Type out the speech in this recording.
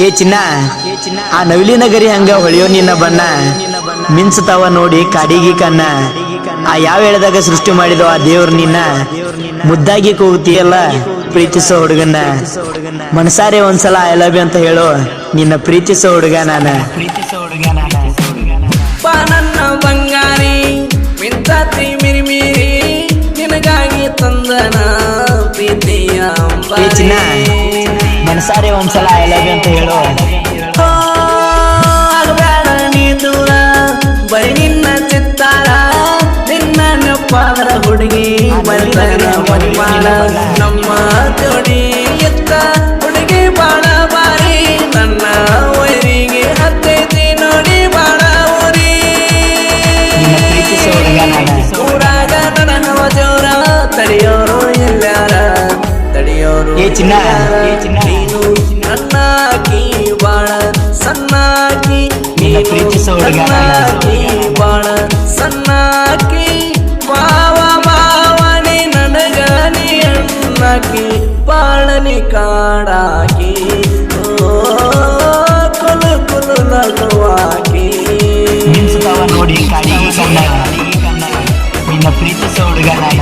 ಏ ಚಿನ್ನ ಆ ನವಿಲಿನ ಗರಿ ಹಂಗ ಹೊಳೆಯೋ ನಿನ್ನ ಬಣ್ಣ ಮಿಂಚತಾವ ನೋಡಿ ಕಾಡಿಗಿ ಕಣ್ಣ ಆ ಯಾವ ಹೇಳಿದಾಗ ಸೃಷ್ಟಿ ಮಾಡಿದೋ ಆ ದೇವ್ರು ನಿನ್ನ ಮುದ್ದಾಗಿ ಕೂಗ್ತೀಯಲ್ಲ ಪ್ರೀತಿಸೋ ಹುಡುಗನ್ನ ಮನಸಾರೆ ಒಂದ್ಸಲ ಐ ಲವ್ ಯು ಅಂತ ಹೇಳು ನಿನ್ನ ಪ್ರೀತಿಸೋ ಹುಡುಗ ನಾನ ನನ್ನ ಬಂಗಾರಿ ಮಿಂಚಾತಿ ಮಿರಿಮಿರಿ ನಿನಗಾಗಿ ತಂದನ ಪ್ರೀತಿಯ ಏ ಚಿನ್ನ ಮನಸಾರೆ ಒಂದ್ಸಲ ಐ ಲವ್ ಯು ಅಂತ ಹೇಳು ಆಗಬೇಡ ನೀ ದೂರ ಬರೀ ನಿನ್ನ ಚಿತ್ತಾರ ನಿನ್ನ ನೆಪ್ಪಾದರ ಹುಡುಗಿ ಬಂದನ ಮರಿಮಾಡ ನಮ್ಮ ಜೋಡಿ ಎತ್ತ ಹುಡುಗಿ ಬಾಳ ಬಾರಿ ನನ್ನ ವೈರಿಗೆ ಹತ್ತೈತಿ ನೋಡಿ ಬಾಳ ಊರಿ ಊರಾಗ ನನ್ನ ಹವ ಜೋರ ತಡಿಯೋರು ಇಲ್ಲಾರ ತಡಿಯೋರು ಏ ಚಿನ್ನ ನೀನು ನನ್ನಾಕಿ ಬಾಳ ಸಣ್ಣಾಕಿ ಪ್ರೀತಿಸೋ ಹುಡುಗ ಬಾಳ ಸಣ್ಣಾಕಿ ಮಾವ ಮಾವನಿ ನನಗ ನೀ ಅಣ್ಣಾಕಿ ಬಾಳನಿ ಕಾಡಾಕಿ ಕುಲು ಕುಲು ನಗುವಾಕಿ ಮಿಂಚತಾವ ನೋಡಿ ಕಾಡಿಗಿ ಕಣ್ಣ ನಿನ್ನ ಪ್ರೀತಿಸೋ ಹುಡುಗ ನಾನ